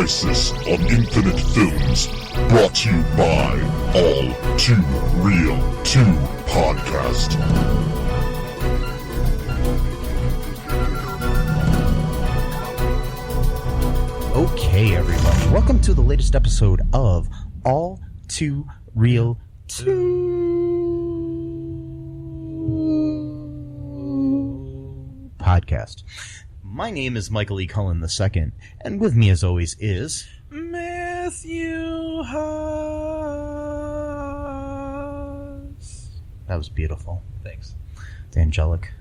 Crisis on Infinite Films, brought to you by All2ReelToo podcast. Okay, everybody, welcome to the latest episode of All2ReelToo podcast. My name is Michael E. Cullen II, and with me, as always, is Matthew Haas. That was beautiful. Thanks. It's angelic.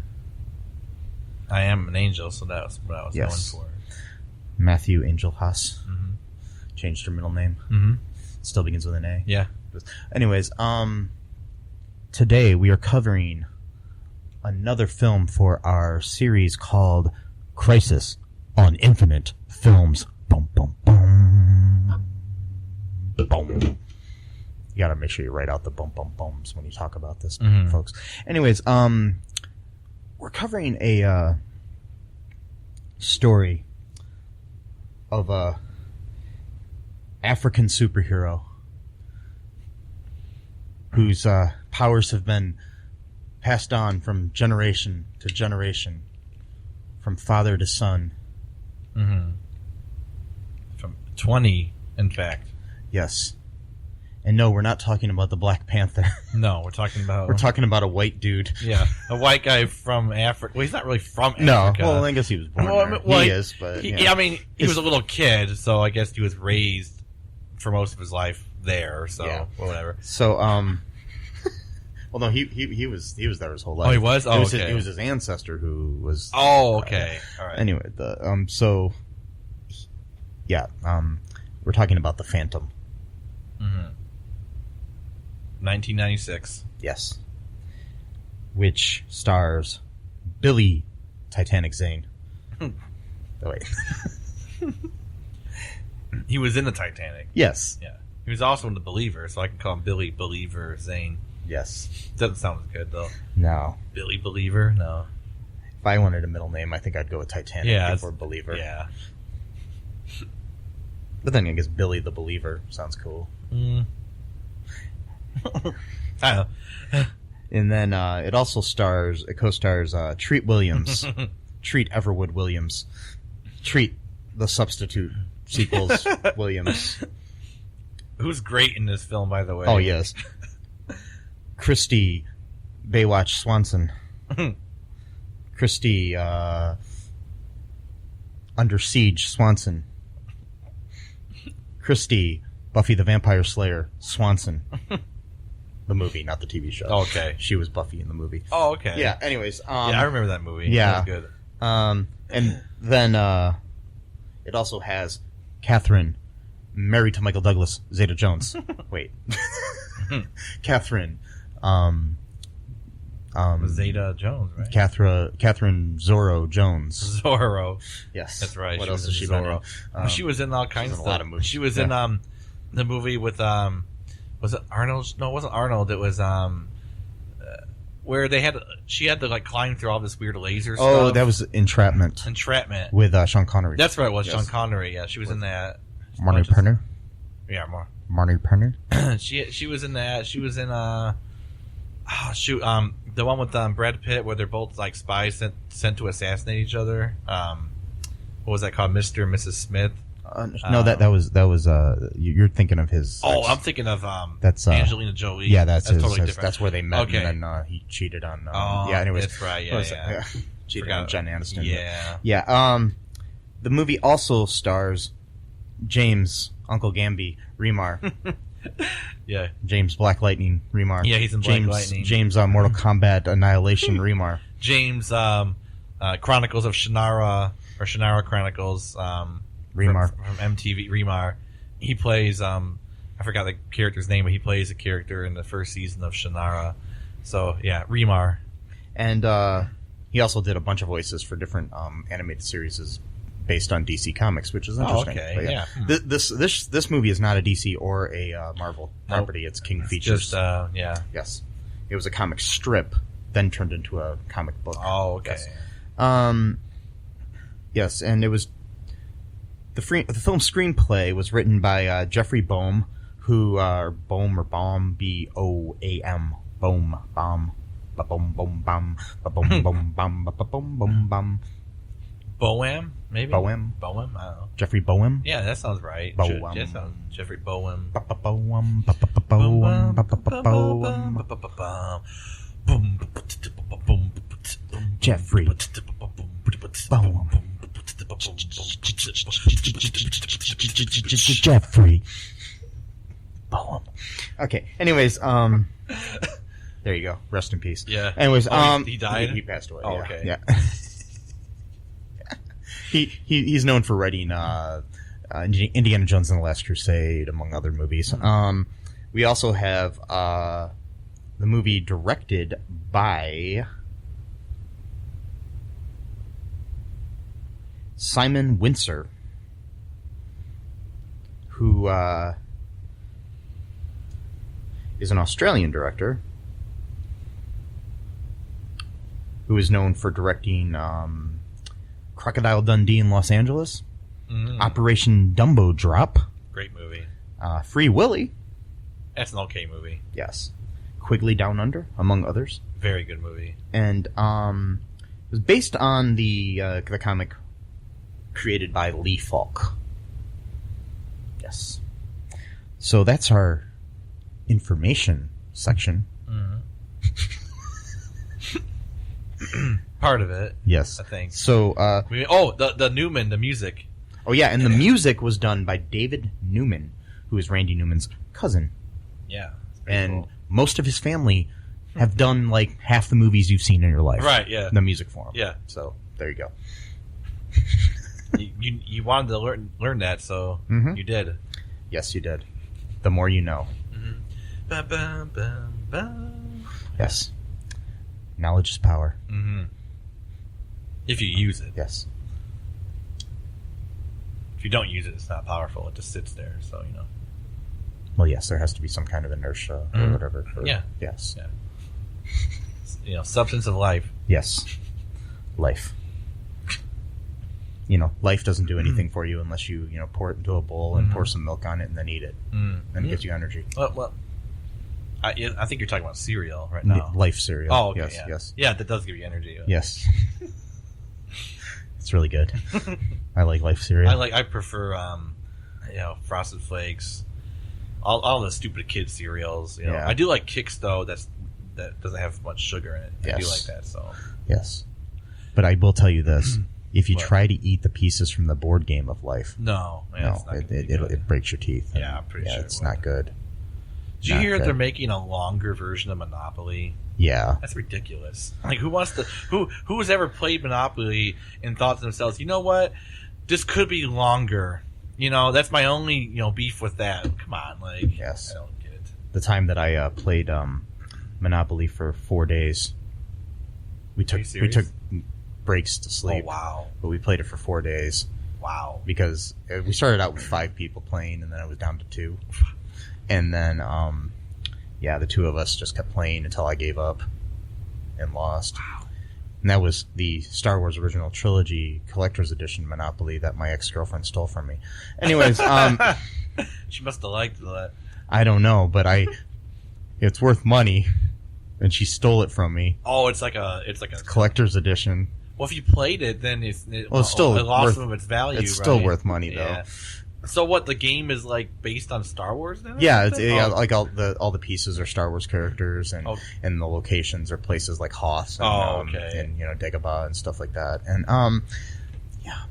I am an angel, so that was what I was going for. Matthew Angel Haas. Mm-hmm. Changed her middle name. Mm-hmm. Still begins with an A. Yeah. Anyways, today we are covering another film for our series called Crisis on Infinite Films. Boom, boom, boom. Boom. You gotta make sure you write out the boom, boom, booms when you talk about this, folks. Anyways, we're covering a story of a African superhero whose powers have been passed on from generation to generation, from father to son. Mm-hmm. From 20, in fact. Yes. And no, we're not talking about the Black Panther. No, we're talking about... We're talking about a white dude. Yeah, a white guy from Africa. Well, he's not really from Africa. No, well, I guess he was born there. Well, he is, but... I mean, he was a little kid, so I guess he was raised for most of his life there, so whatever. So, well, no, he was there his whole life. Oh, he was? Oh, it was his ancestor who was... Oh, okay. All right. Anyway, we're talking about The Phantom. Mm-hmm. 1996. Yes. Which stars Billy Titanic Zane. Oh, wait. He was in the Titanic. Yes. Yeah. He was also in The Believer, so I can call him Billy Believer Zane. Yes. Doesn't sound as good, though. No. Billy Believer? No. If I wanted a middle name, I think I'd go with Titanic before Believer. Yeah. But then I guess Billy the Believer sounds cool. I don't know. And then it also co-stars Treat Williams. Treat Everwood Williams. Treat the Substitute sequels Williams. Who's great in this film, by the way? Oh, yes. Christy Baywatch Swanson. Christy Under Siege Swanson. Christy Buffy the Vampire Slayer Swanson. The movie, not the TV show. Oh, okay. She was Buffy in the movie. Oh, okay. Yeah, anyways. Yeah, I remember that movie. Yeah. That was good. And then it also has Catherine, married to Michael Douglas, Zeta-Jones. Wait. Catherine. Zeta Jones, right? Catherine Zorro Jones. Zorro. Yes. That's right. What she else was has she in been Zorro. in? She was in all kinds of a lot of movies. She was in the movie with was it Arnold? No, it wasn't Arnold. It was where she had to like climb through all this weird laser stuff. Oh, that was Entrapment. Entrapment With Sean Connery. That's right. It was Yes. Sean Connery. Yeah, she was in that. Marnie Perner. Yeah, Marnie Perner. she was in that. She was in the one with Brad Pitt where they're both like spies sent to assassinate each other. What was that called? Mr. and Mrs. Smith. No, that was you're thinking of his. I'm thinking of that's Angelina Jolie. Yeah, that's his, totally different. That's where they met, Okay. and then he cheated on. Oh, yeah, anyways, that's right. Yeah. Cheated on Jen Aniston. Yeah. Yeah. The movie also stars James Uncle Gamby Remar. Yeah. James Black Lightning Remar. Yeah, he's in Black Lightning. James Mortal Kombat Annihilation Remar. James Chronicles of Shannara or Shannara Chronicles. Remar from MTV. Remar. He plays I forgot the character's name, but he plays a character in the first season of Shannara. So yeah, Remar. And he also did a bunch of voices for different animated series based on DC Comics, which is interesting. Oh, okay. But yeah. This movie is not a DC or a Marvel property. It's King Features. Just, yeah. Yes. It was a comic strip, then turned into a comic book. Oh, okay. Yes, yes, and it was The film screenplay was written by Jeffrey Boehm, who Boehm or Baum, B-O-A-M, Boehm, Baum, ba-boom, boom, bum, ba-boom, boom, bum, ba-boom, boom, bum. Boehm, maybe? Boehm. I don't know. Jeffrey Boehm? Yeah, that sounds right. Boehm. That sounds Jeffrey Boehm. Ba-ba-boehm, ba-ba-ba-boehm, ba-ba-ba-boehm. Jeffrey Boehm. Jeffrey Boehm. Okay, anyways, there you go. Rest in peace. Yeah. Anyways, he died? He passed away. Oh, yeah. okay. Yeah. He's known for writing Indiana Jones and the Last Crusade, among other movies. We also have the movie directed by Simon Windsor, who is an Australian director who is known for directing Crocodile Dundee in Los Angeles, Operation Dumbo Drop, Great movie. Free Willy, That's an okay movie. yes, Quigley Down Under, among others, Very good movie. and it was based on the comic created by Lee Falk. Yes, so that's our information section. Part of it, Yes, I think. so. The Newman, the music. Oh yeah, and the music was done by David Newman, who is Randy Newman's cousin, Yeah. it's pretty and cool. most of his family have done like half the movies you've seen in your life. Right, yeah. The music for 'em. Yeah. So there you go. you wanted to learn that, so Mhm. you did. Yes, you did. The more you know. Bum, bum, bum, bum. Yes. Knowledge is power. If you use it. Yes. If you don't use it, it's not powerful. It just sits there. So Well, yes, there has to be some kind of inertia or whatever. Yeah. Yes. Yeah. Substance of life. Yes. Life. Life doesn't do anything for you unless you, pour it into a bowl and pour some milk on it and then eat it. And it gives you energy. Well, I think you're talking about cereal right now. Life cereal. Oh, okay, yes, yeah. yes. Yeah, that does give you energy. Yes. It's really good. I like Life cereal. I prefer Frosted Flakes, all the stupid kid cereals. Yeah. I do like Kix though. That doesn't have much sugar in it. I do Yes. like that. So Yes. But I will tell you this. If you What? try to eat the pieces from the board game of life, no, it's not gonna be good. it breaks your teeth. Yeah, I'm pretty sure it's it would. not good. Did you not hear good. they're making a longer version of Monopoly? Yeah. That's ridiculous. Like, who wants to? Who has ever played Monopoly and thought to themselves, you know what, this could be longer. That's my only beef with that. Come on, like, Yes. I don't get it. The time that I played Monopoly for 4 days, we Are you took serious? breaks to sleep. Oh wow, But we played it for 4 days wow. because we started out with 5 people playing, and then it was down to 2. And then, the 2 of us just kept playing until I gave up and lost. Wow. And that was the Star Wars Original Trilogy Collector's Edition Monopoly that my ex-girlfriend stole from me. Anyways, She must have liked that. I don't know, but it's worth money, and she stole it from me. Oh, it's like a Collector's Edition. Well, if you played it, then it's still it lost worth- some of its value. It's still right? worth money, though. Yeah. So what? The game is like based on Star Wars then? or Yeah, something? like all the pieces are Star Wars characters, and Oh. and the locations are places like Hoth and, okay. and Dagobah and stuff like that. And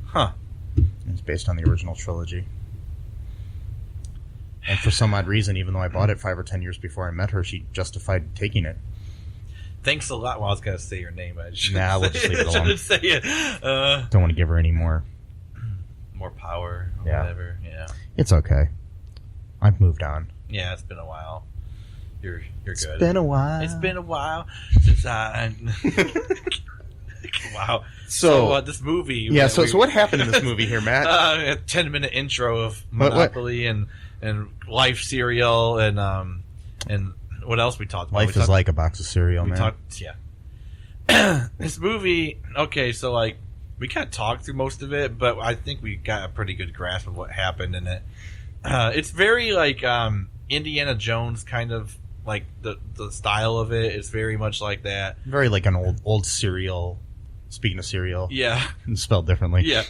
Huh. it's based on the original trilogy. And for some odd reason, even though I bought it 5 or 10 years before I met her, she justified taking it. Thanks a lot. Well, I was gonna say your name. I shouldn't Nah, we'll say just leave it alone. shouldn't say it. Don't want to give her any more. More power. Or Yeah. Whatever. Yeah. It's okay. I've moved on. Yeah. It's been a while. You're good. It's been a while. It's been a while since I. Wow. So, this movie. yeah. So what happened in this movie here, Matt? A 10-minute intro of What- Monopoly and Life cereal and what else we talked about? Life is like a box of cereal, man. Yeah. This movie. Okay, so like we kind of talked through most of it, but I think we got a pretty good grasp of what happened in it. It's very like Indiana Jones kind of like the style of it is very much like that. Very like an old serial. Speaking of cereal, Yeah, spelled differently. yeah,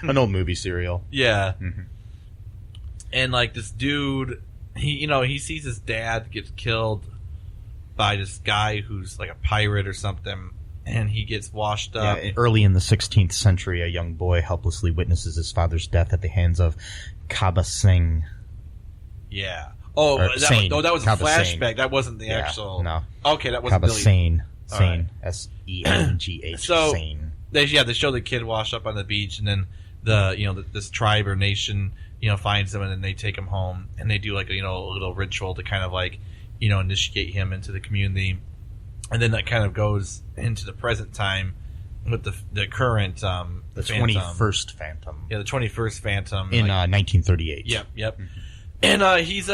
an old movie serial. yeah. Mhm. And like this dude, he sees his dad gets killed by this guy who's like a pirate or something, and he gets washed up. Yeah, early in the 16th century, a young boy helplessly witnesses his father's death at the hands of Kaba Singh. Yeah. Or That Sane. was a Kaba flashback. Sane. That wasn't the actual. No. Okay, that wasn't Kaba Billy. Sane. All Sane. Sengh. So- Sane. They show the kid washed up on the beach, and then this tribe or nation finds him, and then they take him home, and they do like a little ritual to kind of like initiate him into the community, and then that kind of goes into the present time with the current The Phantom. 21st Phantom. Yeah, the 21st Phantom In like, 1938. Yep. And he's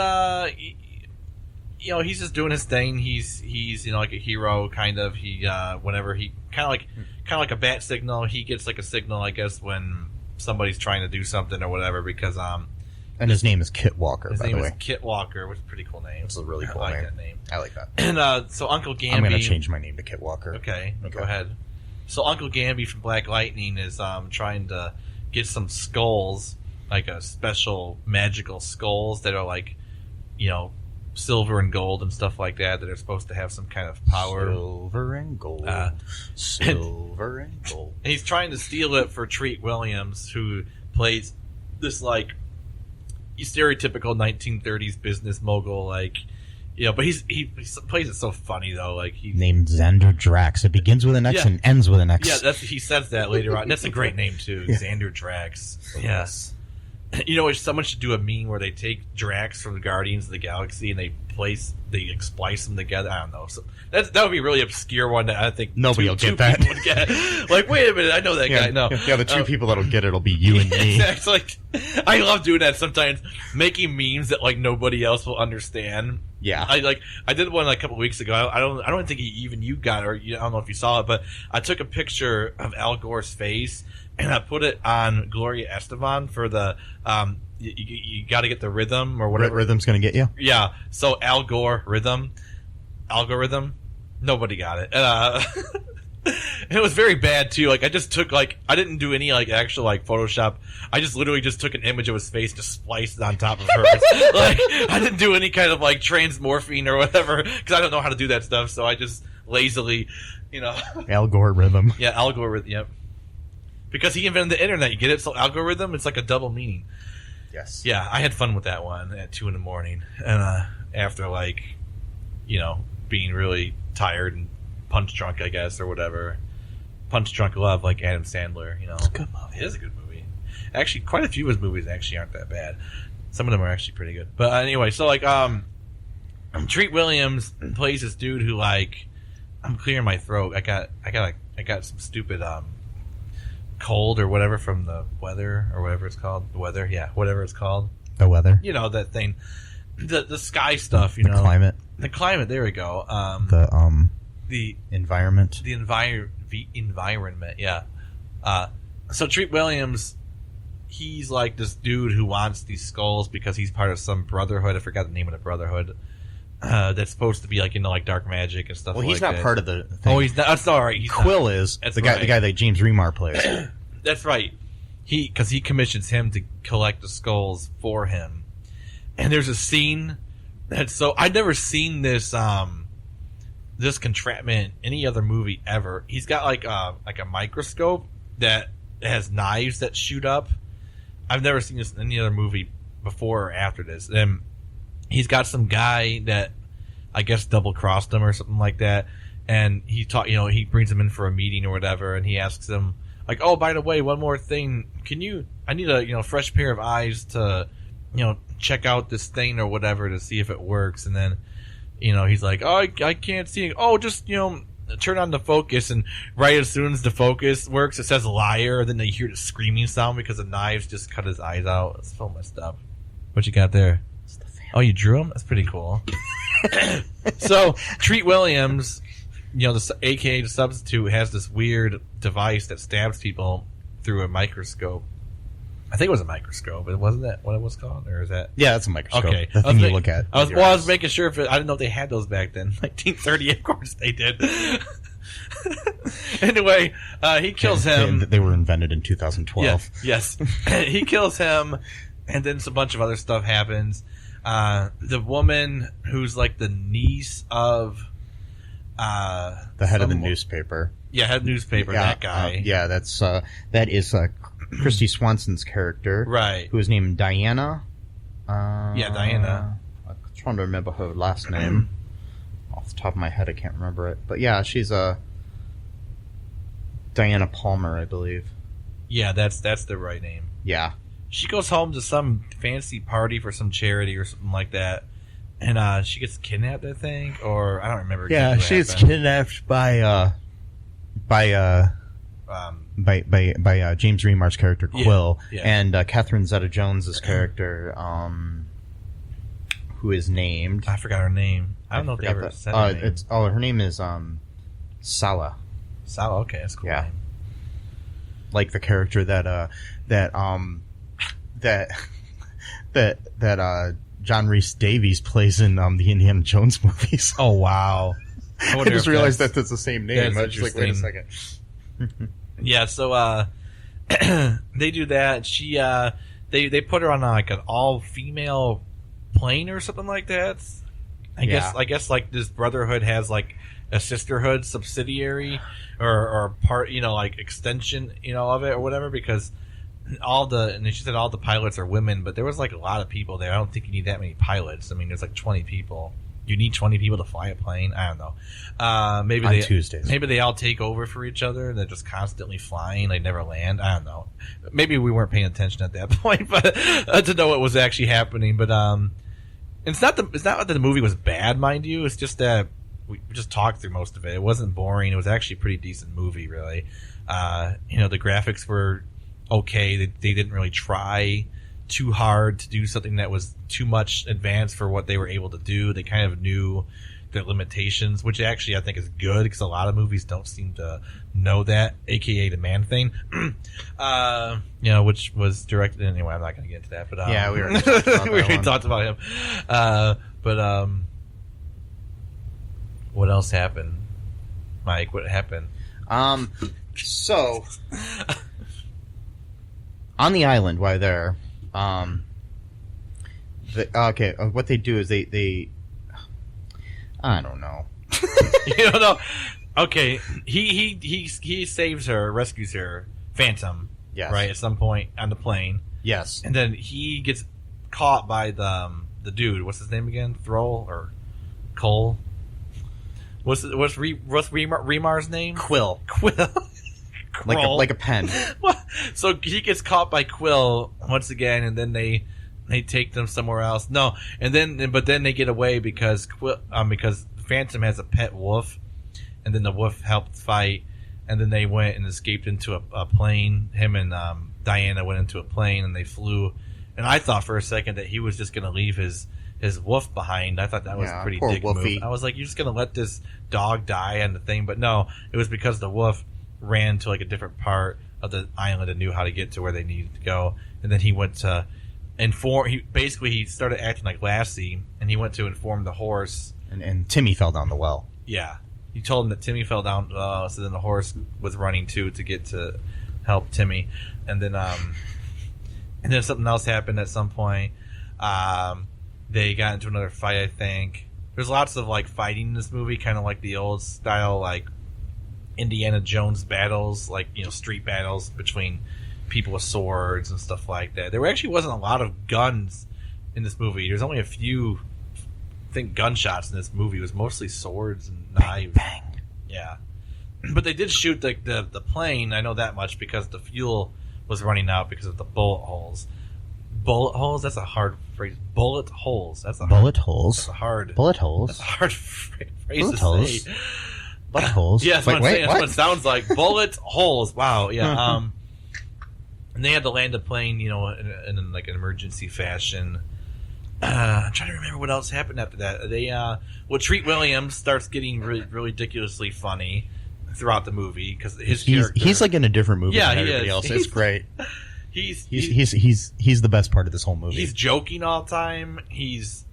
he's just doing his thing. He's like a hero kind of. He whenever he kind of like a bat signal, he gets like a signal, I guess, when somebody's trying to do something or whatever. Because And his name is Kit Walker, his by name the way. is Kit Walker, which is a pretty cool name. It's a really cool I like name. that name. I like that. And so Uncle Gamby. I'm going to change my name to Kit Walker. Okay, go ahead. So Uncle Gamby from Black Lightning is trying to get some skulls, like a special magical skulls that are like, silver and gold and stuff like that are supposed to have some kind of power. Silver and gold. Silver and gold. And he's trying to steal it for Treat Williams, who plays this like stereotypical 1930s business mogul, like. But he plays it so funny though. Like he Named Xander Drax. It begins with an X and ends with an X. Yeah, he says that later on. That's a great name too, Xander Drax. Yes. Someone should do a meme where they take Drax from the Guardians of the Galaxy and they splice them together. I don't know. So that would be a really obscure one that I think Nobody will two get that. people would get. Like, wait a minute, I know that guy. No, Yeah, the two people that'll get it will be you and me. It's like I love doing that sometimes, making memes that like nobody else will understand. Yeah. I did one like a couple weeks ago. I don't think even you got it, or I don't know if you saw it, but I took a picture of Al Gore's face and I put it on Gloria Estefan for the you got to get the rhythm or whatever. Rhythm's going to get you? Yeah. So Al Gore algorithm. Nobody got it. It was very bad too. Like I just took I didn't do any like actual like Photoshop. I just literally just took an image of his face, just spliced it on top of hers. Like I didn't do any kind of like transmorphine or whatever because I don't know how to do that stuff. So I just lazily, Algorithm. Yeah, algorithm. Yep. Because he invented the internet. You get it? So algorithm, it's like a double meaning. Yes. Yeah, I had fun with that one at 2 a.m. and after being really tired and punch drunk, I guess, or whatever. Punch drunk love, like Adam Sandler. It's a good movie. It is a good movie. Actually, quite a few of his movies actually aren't that bad. Some of them are actually pretty good. But anyway, so Treat Williams plays this dude who I'm clearing my throat. I got some stupid cold or whatever from the weather or whatever it's called. The weather, yeah, whatever it's called. The weather. That thing, the sky stuff. The climate. The climate. There we go. The environment. The environment. Yeah. So Treat Williams, he's like this dude who wants these skulls because he's part of some brotherhood. I forgot the name of the brotherhood. That's supposed to be like dark magic and stuff. Well, he's not that. part of the thing. Oh, he's not. That's all right. Quill is the guy that James Remar plays. That's right. Because he commissions him to collect the skulls for him. And there's a scene that's so I'd never seen this this contraption in any other movie ever. He's got like a microscope that has knives that shoot up. I've never seen this in any other movie before or after this. And he's got some guy that I guess double crossed him or something like that. And he he brings him in for a meeting or whatever, and he asks him like, "Oh, by the way, one more thing. I need a fresh pair of eyes to check out this thing or whatever to see if it works." And then he's like, "Oh, I can't see it. Oh, just turn on the focus." And right as soon as the focus works, it says liar. And then they hear the screaming sound because the knives just cut his eyes out. It's so messed up. What you got there? Oh, you drew him? That's pretty cool. So Treat Williams the AKA the substitute has this weird device that stabs people through a microscope. I think it was a microscope, but wasn't that what it was called, or is that? Yeah, that's a microscope. Okay, The thing you look at. I was making sure if I didn't know if they had those back then. 1930, of course they did. Anyway, he kills him. They were invented in 2012. Yes. He kills him, and then a bunch of other stuff happens. The woman who's like the niece of The head of the newspaper. Yeah, head newspaper. That guy. That is Christy Swanson's character, right? Who is named Diana. Diana. I'm trying to remember her last name. Off the top of my head, I can't remember it. But yeah, she's Diana Palmer, I believe. Yeah, that's the right name. Yeah. She goes home to some fancy party for some charity or something like that, and she gets kidnapped, I think, or I don't remember. Yeah, exactly she's kidnapped by James Remar's character Quill, and Catherine Zeta-Jones's character, who is named. I forgot her name. I don't know if they ever said her name. Her name is Sala. Sala, okay, that's a cool name. Like the character that John Rhys Davies plays in the Indiana Jones movies. Oh wow! I just realized that that's the same name. I was just like, wait a second. Yeah, so they do that. She they put her on like an all female plane or something like that. I guess like this Brotherhood has like a sisterhood subsidiary or part, like extension, of it or whatever, because and she said all the pilots are women, but there was like a lot of people there. I don't think you need that many pilots. I mean, there's like 20 people. You need 20 people to fly a plane? I don't know. Maybe on Tuesdays. Maybe they all take over for each other and they're just constantly flying. They never land. I don't know. Maybe we weren't paying attention at that point, but to know what was actually happening. But it's not that the movie was bad, mind you. It's just that we just talked through most of it. It wasn't boring. It was actually a pretty decent movie, really. The graphics were okay. They didn't really try too hard to do something that was too much advanced for what they were able to do. They kind of knew their limitations, which actually I think is good, because a lot of movies don't seem to know that, aka the Man Thing. Which was directed anyway. I'm not going to get into that, but yeah, we already talked about him. But what else happened, Mike? What happened? So on the island, while there. What they do is they I don't know. You don't know? Okay, he saves her, rescues her, Phantom. Yes. Right, at some point on the plane. Yes. And then he gets caught by the dude. What's his name again? Thrall or Cole? What's Remar's name? Quill. like a pen. So he gets caught by Quill once again, and then they take them somewhere else. No, but then they get away because Phantom has a pet wolf, and then the wolf helped fight, and then they went and escaped into a plane. Him and Diana went into a plane, and they flew. And I thought for a second that he was just going to leave his wolf behind. I thought that was a pretty dick move. I was like, you're just going to let this dog die on the thing? But no, it was because the wolf ran to like a different part of the island and knew how to get to where they needed to go. And then he went to inform. He started acting like Lassie, and he went to inform the horse. And Timmy fell down the well. Yeah, he told him that Timmy fell down. So then the horse was running too to get to help Timmy, and then something else happened at some point. They got into another fight. I think there's lots of like fighting in this movie, kind of like the old style, like Indiana Jones battles, like street battles between people with swords and stuff like that. There actually wasn't a lot of guns in this movie. There's only a few, I think, gunshots in this movie. It was mostly swords and knives. Bang. Yeah, but they did shoot the plane. I know that much because the fuel was running out because of the bullet holes. Bullet holes? That's a hard phrase. Bullet holes. That's a bullet holes. That's a hard bullet holes. That's a hard phrase bullet to holes. say. Bullet holes. Yeah, that's what I'm saying. That's what it sounds like. Bullet holes. Wow. Yeah. And they had to land the plane, in like an emergency fashion. I'm trying to remember what else happened after that. Treat Williams starts getting really, really ridiculously funny throughout the movie because he's like in a different movie Yeah, than he everybody is. else. It's great. He's the best part of this whole movie. He's joking all the time. He's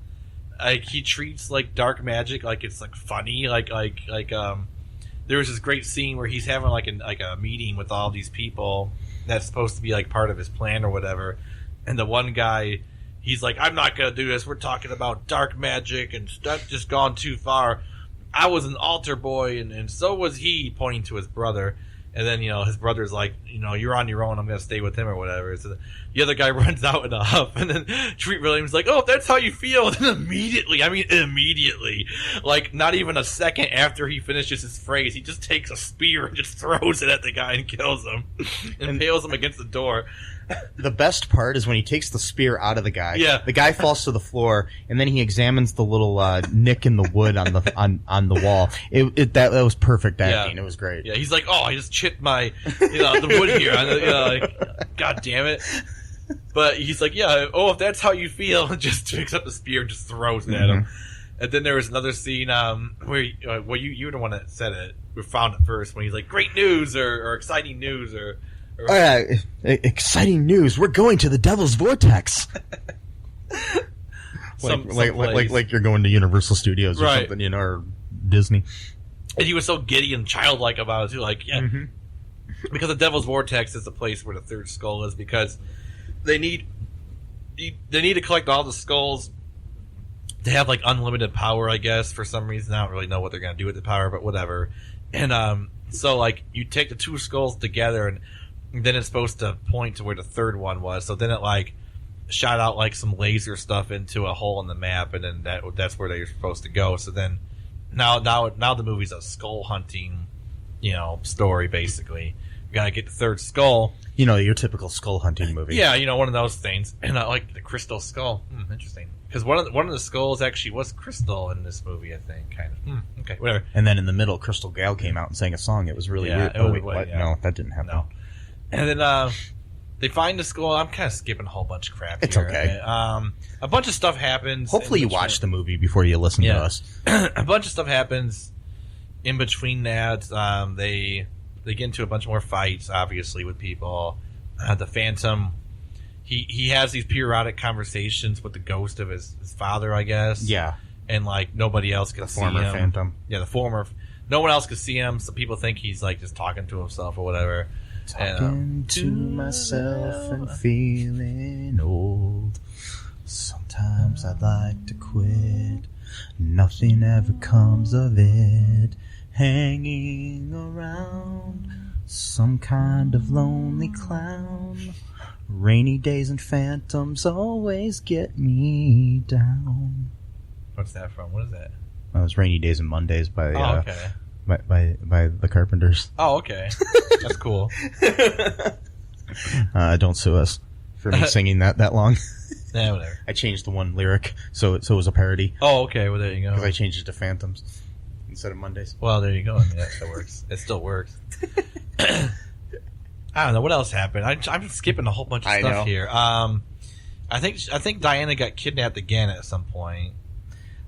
like he treats like dark magic like it's like funny. There was this great scene where he's having like a meeting with all these people that's supposed to be like part of his plan or whatever, and the one guy. He's like, I'm not going to do this. We're talking about dark magic and stuff just gone too far. I was an altar boy, and so was he, pointing to his brother. And then, his brother's like, you're on your own. I'm going to stay with him or whatever. So the other guy runs out in a huff. And then Treat Williams is like, oh, if that's how you feel. And then immediately, like not even a second after he finishes his phrase, he just takes a spear and just throws it at the guy and kills him. And impales him against the door. The best part is when he takes the spear out of the guy. Yeah. The guy falls to the floor, and then he examines the little nick in the wood on the wall. That was perfect acting. Yeah. It was great. Yeah, he's like, oh, I just chipped my the wood here. Like, God damn it. But he's like, yeah, if that's how you feel, and just picks up the spear and just throws it at him. And then there was another scene where you were the one that said it. We found it first when he's like, great news or exciting news or exciting news! We're going to the Devil's Vortex. like you're going to Universal Studios or right. something, or Disney. And he was so giddy and childlike about it too. Like, yeah, because the Devil's Vortex is the place where the third skull is because they need to collect all the skulls to have like unlimited power. I guess for some reason I don't really know what they're gonna do with the power, but whatever. And so like you take the two skulls together and then it's supposed to point to where the third one was. So then it like shot out like some laser stuff into a hole in the map, and then that's where they're supposed to go. So then now the movie's a skull hunting, story basically. We gotta get the third skull. Your typical skull hunting movie. Yeah, one of those things. And I like the crystal skull. Interesting. Because one of the skulls actually was crystal in this movie, I think. Kind of. Okay, whatever. And then in the middle, Crystal Gal came out and sang a song. It was really weird. Oh, wait, what? Yeah. No, that didn't happen. No. And then they find the skull. I'm kind of skipping a whole bunch of crap It's here. okay. A bunch of stuff happens. Hopefully you watch the movie before you listen to us. A bunch of stuff happens in between that. They get into a bunch more fights, obviously, with people. The Phantom, he has these periodic conversations with the ghost of his father, I guess. Yeah. And, like, nobody else can see him. The former Phantom. Yeah, the former. No one else can see him, so people think he's, like, just talking to himself or whatever. Talking to myself and feeling old. Sometimes I'd like to quit. Nothing ever comes of it. Hanging around some kind of lonely clown. Rainy days and phantoms always get me down. What's that from? What is that? That was Rainy Days and Mondays by okay. by the Carpenters. Oh, okay. That's cool. Don't sue us for me singing that long. Yeah, whatever. I changed the one lyric, so it was a parody. Oh, okay. Well, there you go. Because I changed it to Phantoms instead of Mondays. Well, there you go. I mean, that still works. It still works. I don't know what else happened. I'm skipping a whole bunch of stuff here. I think Diana got kidnapped again at some point.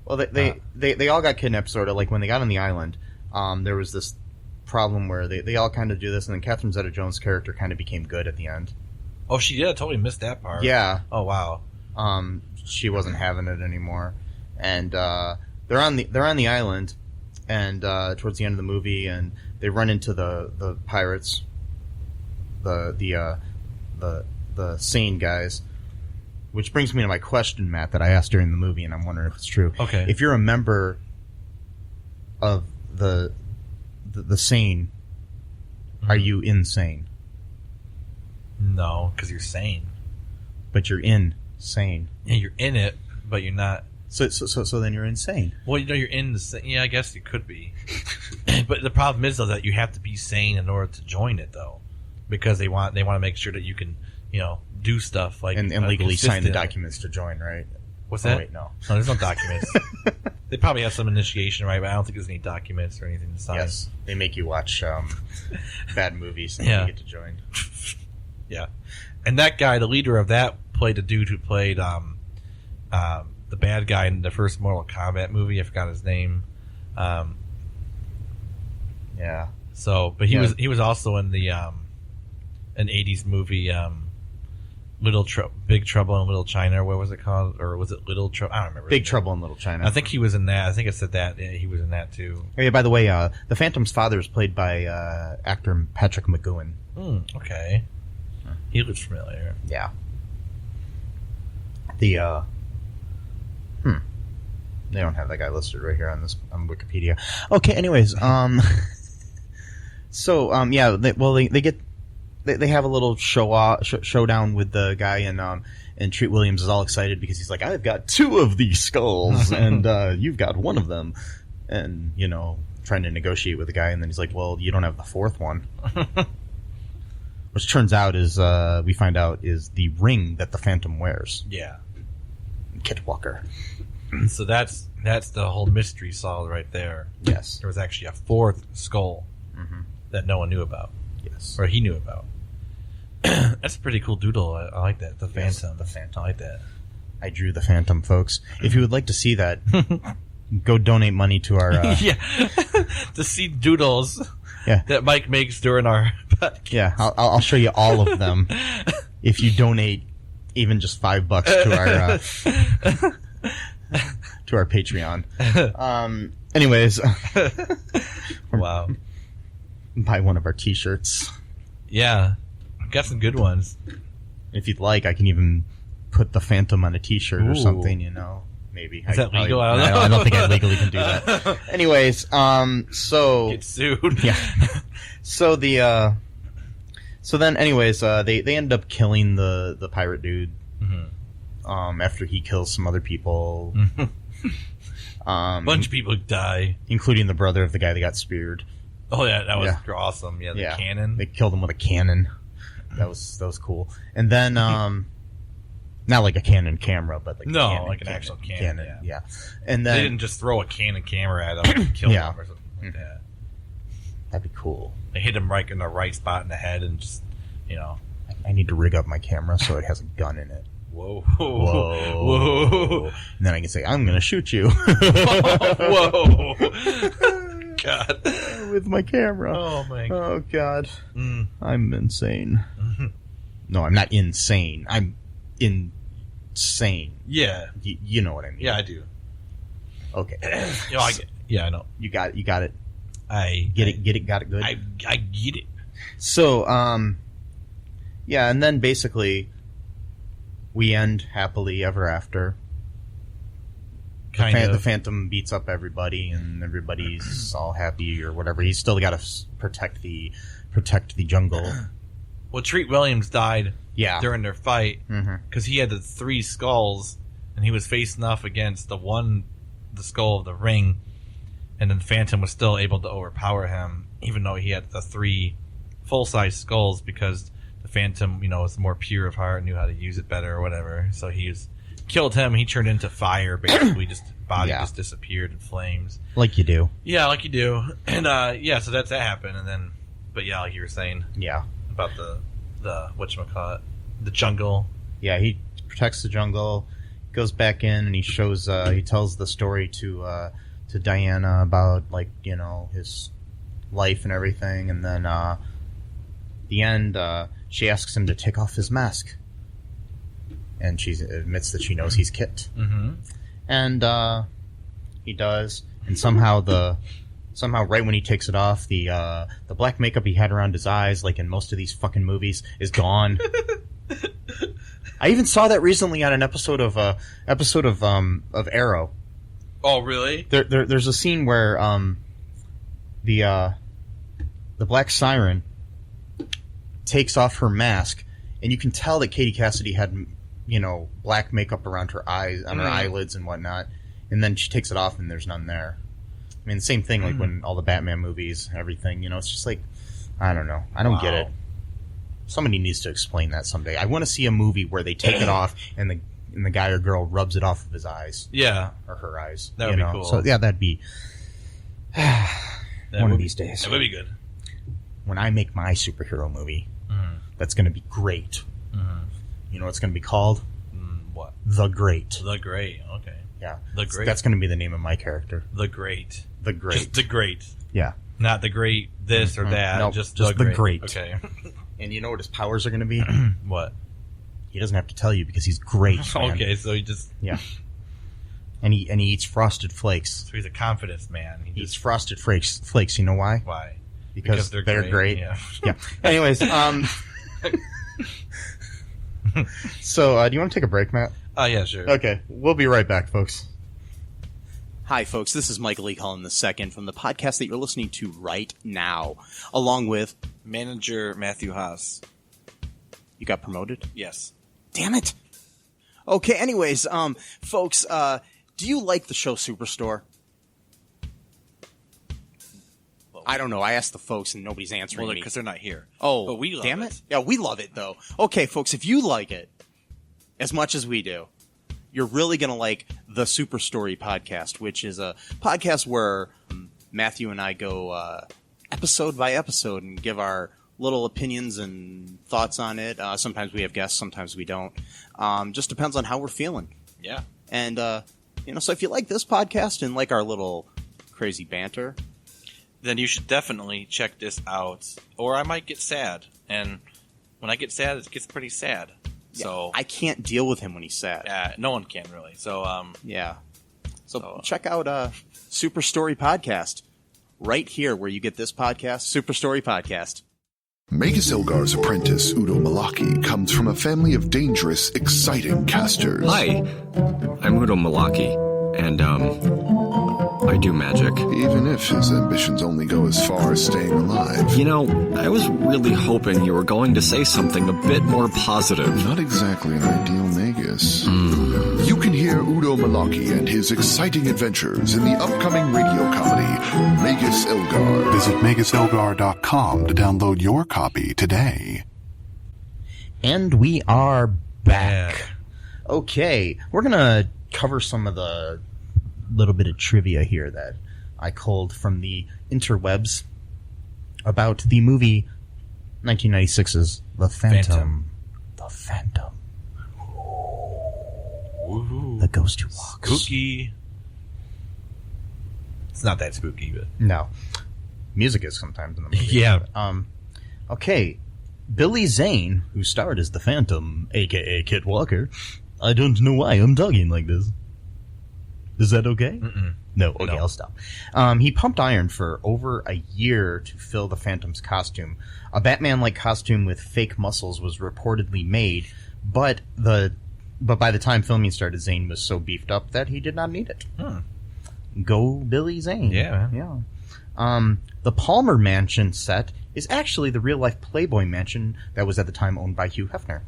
Well, they all got kidnapped, sort of like when they got on the island. There was this problem where they all kind of do this, and then Catherine Zeta-Jones' character kind of became good at the end. Oh, she did. I totally missed that part. Yeah. Oh, wow. She wasn't having it anymore, and they're on the island, and towards the end of the movie, and they run into the pirates, the Sengh guys. Which brings me to my question, Matt, that I asked during the movie, and I'm wondering if it's true. Okay. If you're a member of the Sengh, are you insane? No, because you're sane. But you're insane. Yeah, you're in it, but you're not. So then you're insane. Well, you're in the. Yeah, I guess you could be. But the problem is, though, that you have to be sane in order to join it, though, because they want to make sure that you can, do stuff like and legally sign the documents to join, right? What's that? Oh, wait, no, there's no documents. They probably have some initiation, right? But I don't think there's any documents or anything to sign. Yes, they make you watch bad movies and you get to join. Yeah, and that guy, the leader of that, played the dude who played the bad guy in the first Mortal Kombat movie. I forgot his name. Yeah. So, but he was also in the an 80s movie, Big Trouble in Little China. What was it called? Or was it Little Trouble? I don't remember. Big Trouble in Little China. I think he was in that. I think it said that. Yeah, he was in that too. Oh, yeah, by the way, the Phantom's father is played by actor Patrick McGowan. Okay. He looks familiar. Yeah. The they don't have that guy listed right here on Wikipedia. Okay, anyways, so yeah, they have a little showdown with the guy, and Treat Williams is all excited because he's like, I've got 2 of these skulls and you've got 1 of them, and trying to negotiate with the guy, and then he's like, well, you don't have the 4th one. Which turns out we find out is the ring that the Phantom wears. Yeah. Kit Walker. So that's the whole mystery solved right there. Yes. There was actually a 4th skull that no one knew about. Yes. Or he knew about. That's a pretty cool doodle. I like that. The Phantom. Yes, the Phantom. I like that. I drew the Phantom, folks. If you would like to see that, go donate money to our... yeah. To see doodles yeah. that Mike makes during our podcast. Yeah, I'll show you all of them if you donate even just $5 to our Patreon. Anyways, wow, buy one of our T-shirts. Yeah, got some good ones. If you'd like, I can even put the Phantom on a T-shirt or something. Maybe is that legal? I don't know. I don't think I legally can do that. Anyways, so get sued. Yeah. So then, anyways, they end up killing the pirate dude. After he kills some other people. Bunch of people die, including the brother of the guy that got speared. Oh yeah, that was awesome. Yeah, the cannon. They killed him with a cannon. That was cool. And then not like a Canon camera, but like like an actual cannon. Yeah. And then they didn't just throw a Canon camera at him and kill him or something like that. That'd be cool. They hit him right in the right spot in the head and just I need to rig up my camera so it has a gun in it. Whoa. And then I can say, I'm going to shoot you. Whoa. God. With my camera. Oh, my God. Oh, God. I'm insane. No, I'm not insane. I'm insane. Yeah. You know what I mean. Yeah, I do. Okay. I know. You got it. I got it good. I get it. So, yeah, and then basically we end happily ever after. The Phantom beats up everybody, and everybody's all happy or whatever. He's still got to protect the jungle. Well, Treat Williams died during their fight because he had the 3 skulls, and he was facing off against the skull of the ring, and then Phantom was still able to overpower him, even though he had the 3 full-size skulls, because the Phantom, was more pure of heart, knew how to use it better or whatever. So killed him. He turned into fire, basically. Just body just disappeared in flames, like you do. Yeah, like you do. And so that happened. And then, but yeah, like you were saying, about the whatchamacallit, the jungle. Yeah, he protects the jungle, goes back in, and he tells the story to Diana about his life and everything, and then the end, she asks him to take off his mask. And she admits that she knows he's Kit. And he does. And somehow right when he takes it off, the black makeup he had around his eyes, like in most of these fucking movies, is gone. I even saw that recently on an episode of Arrow. Oh, really? There's a scene where the Black Siren takes off her mask, and you can tell that Katie Cassidy had black makeup around her eyes, on her eyelids and whatnot, and then she takes it off and there's none there. I mean, same thing like when all the Batman movies, everything, it's just like, I don't know. I don't get it. Somebody needs to explain that someday. I want to see a movie where they take it off and the guy or girl rubs it off of his eyes. Yeah. Or her eyes. That would be cool. So, yeah, that'd be one of these days. That would be good. When I make my superhero movie, that's going to be great. You know what it's going to be called? What? The Great. The Great. Okay. Yeah. The Great. That's going to be the name of my character. The Great. The Great. Just the Great. Yeah. Not the Great this or that. Nope, just the Great. Okay. And you know what his powers are going to be? What? He doesn't have to tell you because he's great, man. Okay, so he just... Yeah. And he eats Frosted Flakes. So he's a confidence man. He eats Frosted Flakes. You know why? Why? Because they're great. Yeah. Yeah. Anyways, so do you want to take a break, Matt? Yeah, sure. Okay. We'll be right back, folks. Hi, folks. This is Michael E. Cullen II from the podcast that you're listening to right now, along with Manager Matthew Haas. You got promoted? Yes. Damn it. Okay, anyways, folks, do you like the show Superstore? I don't know. I asked the folks and nobody's answering Well, me. because they're not here. Oh, but we love damn it. Yeah, we love it, though. Okay, folks, if you like it as much as we do, you're really going to like the Super Story podcast, which is a podcast where Matthew and I go episode by episode and give our little opinions and thoughts on it. Sometimes we have guests, sometimes we don't. Just depends on how we're feeling. Yeah. And, so if you like this podcast and like our little crazy banter, Then you should definitely check this out. Or I might get sad. And when I get sad, it gets pretty sad. So I can't deal with him when he's sad. no one can really. So Yeah. So check out Super Story Podcast right here where you get this podcast, Super Story Podcast. Magus Ilgar's apprentice, Udo Malaki, comes from a family of dangerous, exciting casters. Hi, I'm Udo Malaki, and I do magic. Even if his ambitions only go as far as staying alive. You know, I was really hoping you were going to say something a bit more positive. Not exactly an ideal Magus. You can hear Udo Malaki and his exciting adventures in the upcoming radio comedy, Magus Ilgar. Visit MagusIlgar.com to download your copy today. And we are back. Okay, we're going to cover some of the little bit of trivia here that I culled from the interwebs about the movie 1996's The Phantom. The Phantom. Ooh. The ghost who walks. Spooky. It's not that spooky, but... No. Music is sometimes in the movie. Yeah. Okay. Billy Zane, who starred as the Phantom, a.k.a. Kit Walker. I don't know why I'm talking like this. Is that okay? Mm-mm. No. Okay, No. I'll stop. He pumped iron for over a year to fill the Phantom's costume. A Batman-like costume with fake muscles was reportedly made, but by the time filming started, Zane was so beefed up that he did not need it. Go Billy Zane. Yeah. Yeah. The Palmer Mansion set is actually the real-life Playboy mansion that was at the time owned by Hugh Hefner.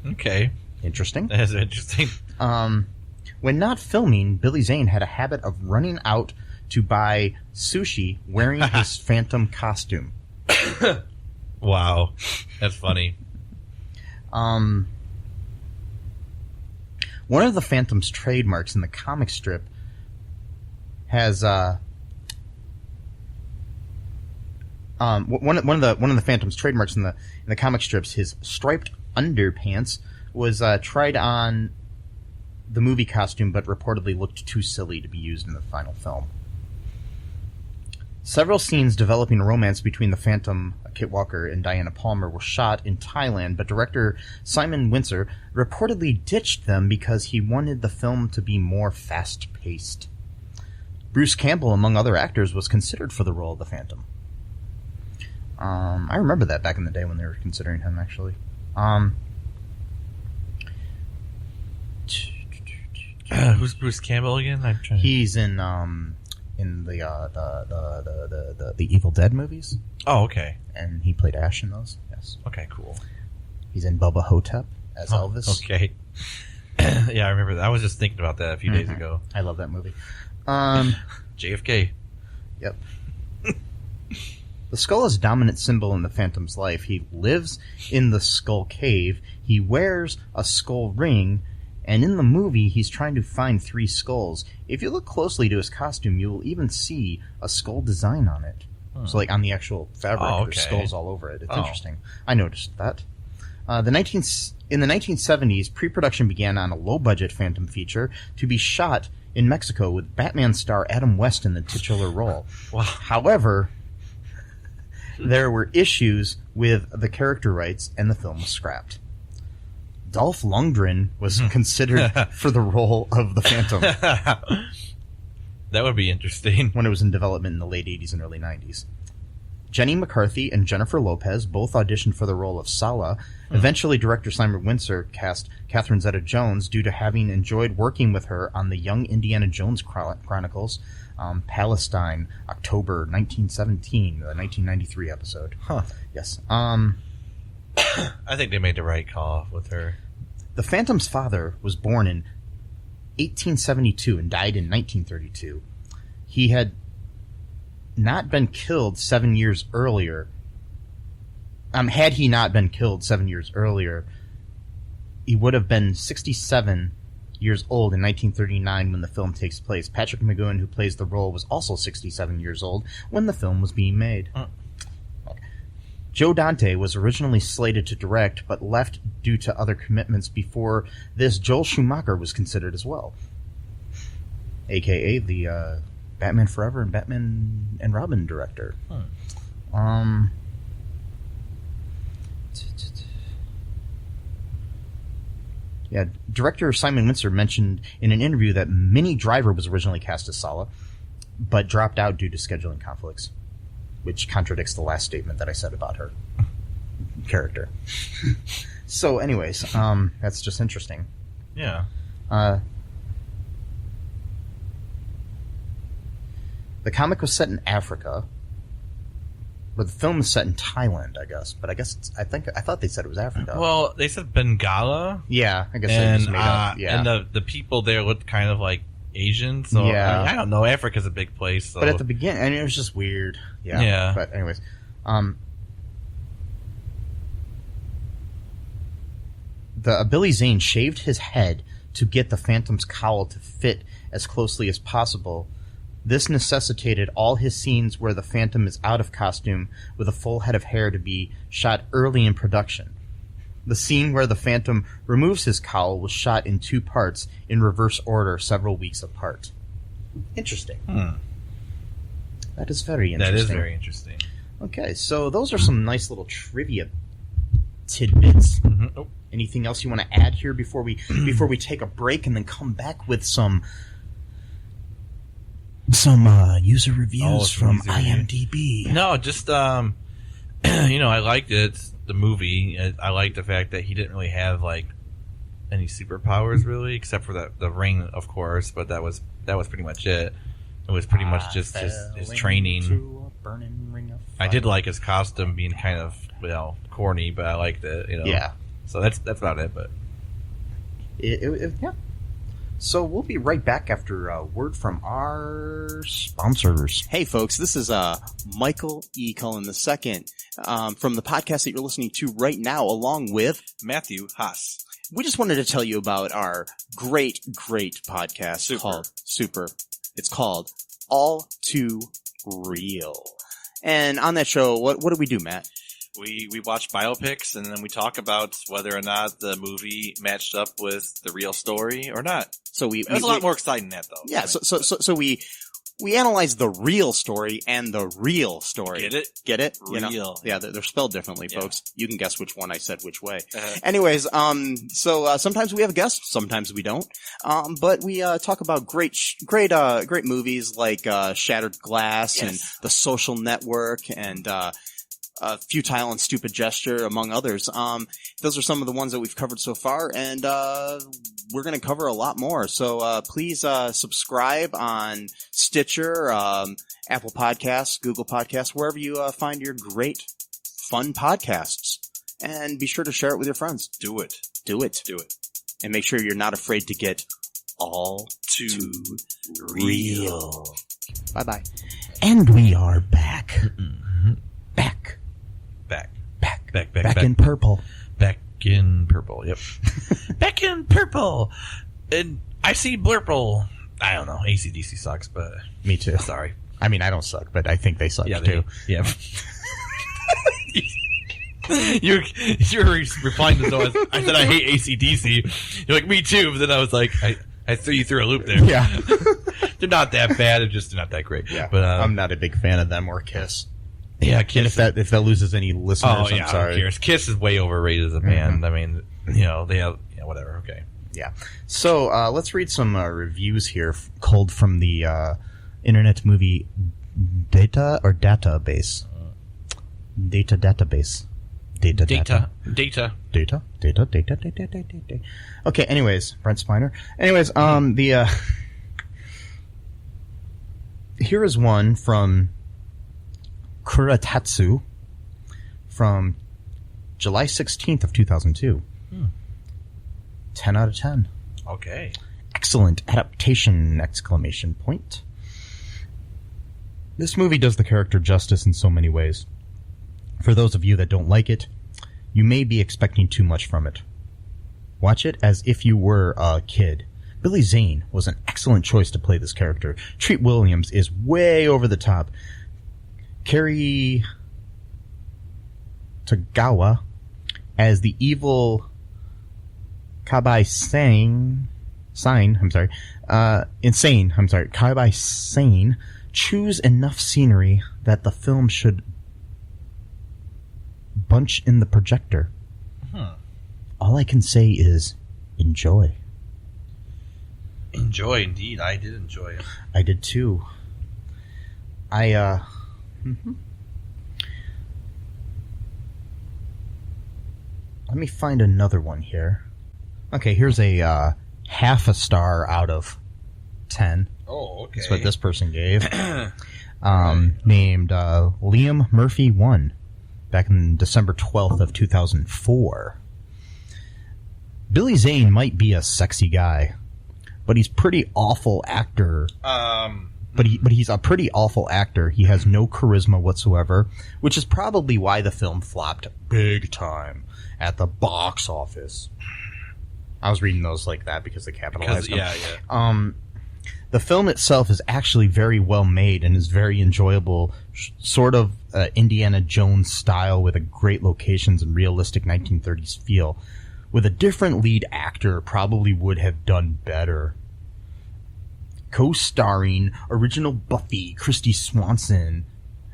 Okay. Interesting. That's interesting. When not filming, Billy Zane had a habit of running out to buy sushi wearing his Phantom costume. Wow. That's funny. One of the Phantom's trademarks in the comic strip has one of the Phantom's trademarks in the comic strips, his striped underpants, was tried on the movie costume, but reportedly looked too silly to be used in the final film. Several scenes developing a romance between the Phantom, Kit Walker, and Diana Palmer were shot in Thailand, but director Simon Windsor reportedly ditched them because he wanted the film to be more fast-paced. Bruce Campbell, among other actors, was considered for the role of the Phantom. I remember that back in the day when they were considering him, actually. Who's Bruce Campbell again? I'm trying. He's in the Evil Dead movies, Oh, okay. and he played Ash in those. Yes, Okay, cool. he's in Bubba Hotep as Elvis. Okay. Yeah, I remember that. I was just thinking about that a few days ago. I love that movie. JFK. Yep. The skull is a dominant symbol in the Phantom's life. He lives in the skull cave. He wears a skull ring. And in the movie, he's trying to find 3 skulls. If you look closely to his costume, you will even see a skull design on it. So, like, on the actual fabric, Oh, there's okay. skulls all over it. It's Oh. interesting. I noticed that. In the 1970s, pre-production began on a low-budget Phantom feature to be shot in Mexico with Batman star Adam West in the titular role. Wow. However, there were issues with the character rights, and the film was scrapped. Dolph Lundgren was considered for the role of the Phantom That would be interesting. when it was in development in the late 80s and early 90s. Jenny McCarthy and Jennifer Lopez both auditioned for the role of Sala. Eventually, director Simon Windsor cast Catherine Zeta-Jones due to having enjoyed working with her on the Young Indiana Jones Chronicles, Palestine, October 1917, the 1993 episode. Huh. Yes. I think they made the right call with her. The Phantom's father was born in 1872 and died in 1932. He had not been killed 7 years earlier. Had he not been killed 7 years earlier, he would have been 67 years old in 1939 when the film takes place. Patrick McGowan, who plays the role, was also 67 years old when the film was being made. Joe Dante was originally slated to direct, but left due to other commitments. Before this, Joel Schumacher was considered as well, a.k.a. the Batman Forever and Batman and Robin director. Yeah, director Simon Windsor mentioned in an interview that Minnie Driver was originally cast as Sala, but dropped out due to scheduling conflicts, which contradicts the last statement that I said about her character. So, anyways, that's just interesting. Yeah. The comic was set in Africa, but the film is set in Thailand, I guess. But I thought they said it was Africa. Well, they said Bengalla. Yeah, I guess they And, just made up. Yeah. and the people there looked kind of like Asian. So Yeah. I don't know. Africa's a big place. So. But at the beginning, I mean, it was just weird. Yeah. Yeah. But anyways, Billy Zane shaved his head to get the Phantom's cowl to fit as closely as possible. This necessitated all his scenes where the Phantom is out of costume with a full head of hair to be shot early in production. The scene where the Phantom removes his cowl was shot in 2 parts in reverse order several weeks apart. Interesting. That is very interesting. That is very interesting. Okay, so those are some nice little trivia tidbits. Oh. Anything else you want to add here before we take a break and then come back with some user reviews from user review. IMDb? No, just I liked it. The movie. I liked the fact that he didn't really have like any superpowers really, except for the ring, of course. But that was pretty much it. It was pretty much just his training. To a burning ring of I fire. did like his costume being kind of corny, but I liked it. Yeah. So that's about it. But Yeah. So we'll be right back after a word from our sponsors. Hey, folks, this is Michael E. Cullen II from the podcast that you're listening to right now, along with Matthew Haas. We just wanted to tell you about our great podcast Super. called Super. It's called All Too Real. And on that show, what do we do, Matt? We watch biopics and then we talk about whether or not the movie matched up with the real story or not. So It was a lot more exciting than that, though. Yeah, so we analyze the real story and the real story. Get it? Get it? Real. Yeah, they're spelled differently, Yeah. folks. You can guess which one I said which way. Uh-huh. Anyways, so sometimes we have a guest, sometimes we don't. But we talk about great movies like Shattered Glass and The Social Network and Futile and Stupid Gesture, among others. Those are some of the ones that we've covered so far, and we're going to cover a lot more. So please subscribe on Stitcher, Apple Podcasts, Google Podcasts, wherever you find your great, fun podcasts. And be sure to share it with your friends. Do it. Do it. Do it. And make sure you're not afraid to get all too real. Bye-bye. And we are back. Back Back in purple. Back in purple. Yep. Back in purple. And I see blurple. I don't know. AC/DC sucks, but Me too. sorry. I mean, I don't suck, but I think they suck Yeah, too. Yeah. You're replying to those. I said I hate AC/DC. You're like, me too. But then I was like, I threw you through a loop there. Yeah. They're not that bad. They're just not that great. Yeah. But I'm not a big fan of them or Kiss. Yeah, And Kiss. if that loses any listeners, Oh yeah, I'm sorry. who cares? Kiss is way overrated as a band. I mean, they have whatever. Okay. Yeah. So let's read some reviews here, culled from the Internet Movie Database. Data. Okay. Anyways, Brent Spiner. Anyways, here is one from Kuratatsu from July 16th of 2002. 10 out of 10. Okay. Excellent adaptation! Exclamation point. This movie does the character justice in so many ways. For those of you that don't like it, you may be expecting too much from it. Watch it as if you were a kid. Billy Zane was an excellent choice to play this character. Treat Williams is way over the top. Kerry Tagawa as the evil Kabai Kabai Sane choose enough scenery that the film should bunch in the projector. All I can say is enjoy. Enjoy, indeed. I did enjoy it. I did too. Let me find another one here. Okay, here's a half a star out of 10. Oh, okay. That's what this person gave. Named Liam Murphy 1, back in December 12th of 2004. Billy Zane might be a sexy guy, but he's pretty awful actor. But he's a pretty awful actor. He has no charisma whatsoever, which is probably why the film flopped big time at the box office. I was reading those like that because they capitalized them. Yeah. The film itself is actually very well made and is very enjoyable, sort of Indiana Jones style with a great locations and realistic 1930s feel. With a different lead actor, probably would have done better. Co-starring original Buffy, Christy Swanson,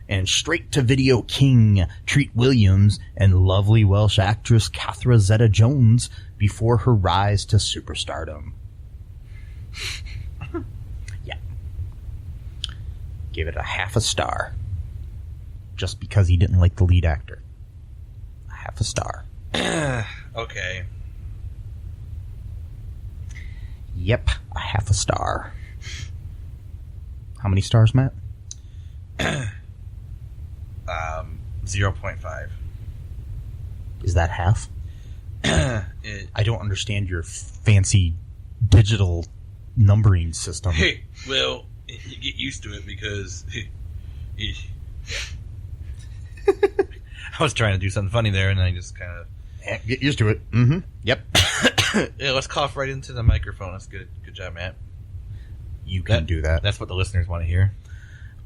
and straight-to-video king Treat Williams and lovely Welsh actress Catherine Zeta-Jones before her rise to superstardom. Yeah. Gave it a half a star. Just because he didn't like the lead actor. A half a star. Okay. Yep, a half a star. How many stars, Matt? 0.5. Is that half? I don't understand your fancy digital numbering system. Hey, well, you get used to it because... I was trying to do something funny there, and I just kind of... Get used to it. Mm-hmm. Yep. Yeah, let's cough right into the microphone. That's good. Good job, Matt. You can do that. That's what the listeners want to hear.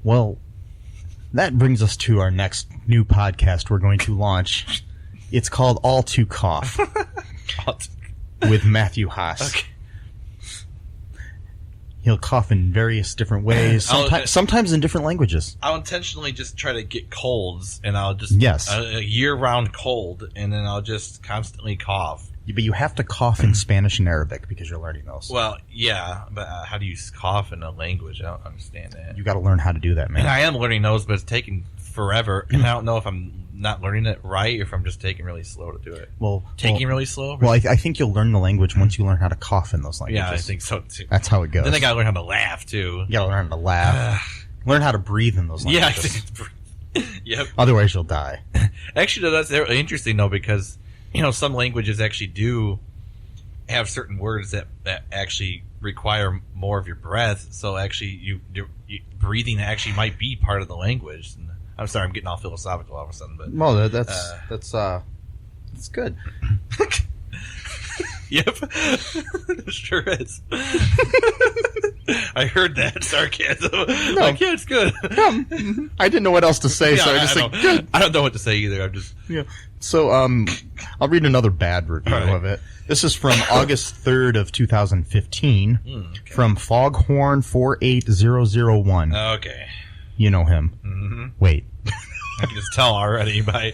Well, that brings us to our next new podcast we're going to launch. It's called All2 Cough with Matthew Haas. Okay. He'll cough in various different ways, sometimes in different languages. I'll intentionally just try to get colds, and I'll just... Yes. A year-round cold, and then I'll just constantly cough. But you have to cough in Spanish and Arabic because you're learning those. Well, yeah, but how do you cough in a language? I don't understand that. You got to learn how to do that, man. And I am learning those, but it's taking forever, and I don't know if I'm not learning it right or if I'm just taking really slow to do it. Really slow? Well, I think you'll learn the language once you learn how to cough in those languages. Yeah, I think so, too. That's how it goes. Then I got to learn how to laugh, too. You got to learn how to laugh. Learn how to breathe in those languages. Yeah. Yep. Otherwise, you'll die. Actually, that's interesting, though, because, some languages actually do have certain words that actually require more of your breath. So actually, you breathing actually might be part of the language. And I'm sorry, I'm getting all philosophical all of a sudden, but that's good. Yep. It sure is. I heard that sarcasm. No. Like, yeah, it's good. I didn't know what else to say, Yeah, so I just I like, don't- good. I don't know what to say either. I'm just... Yeah. So, I'll read another bad review All right. of it. This is from August 3rd of 2015 from Foghorn48001. Okay. You know him. Mm-hmm. Wait. I can just tell already by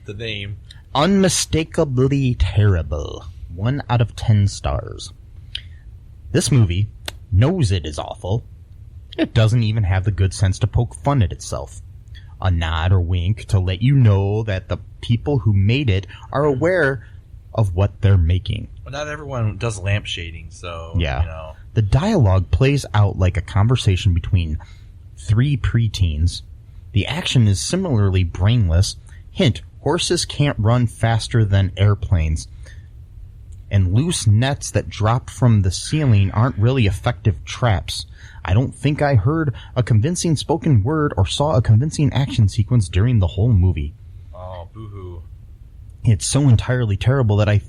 the name. Unmistakably terrible. 1 out of 10 stars. This movie knows it is awful. It doesn't even have the good sense to poke fun at itself. A nod or wink to let you know that the people who made it are aware of what they're making. Well, not everyone does lamp shading, so, Yeah. you know. The dialogue plays out like a conversation between 3 preteens. The action is similarly brainless. Hint, horses can't run faster than airplanes. And loose nets that drop from the ceiling aren't really effective traps. I don't think I heard a convincing spoken word or saw a convincing action sequence during the whole movie. Oh, boo-hoo. It's so entirely terrible that I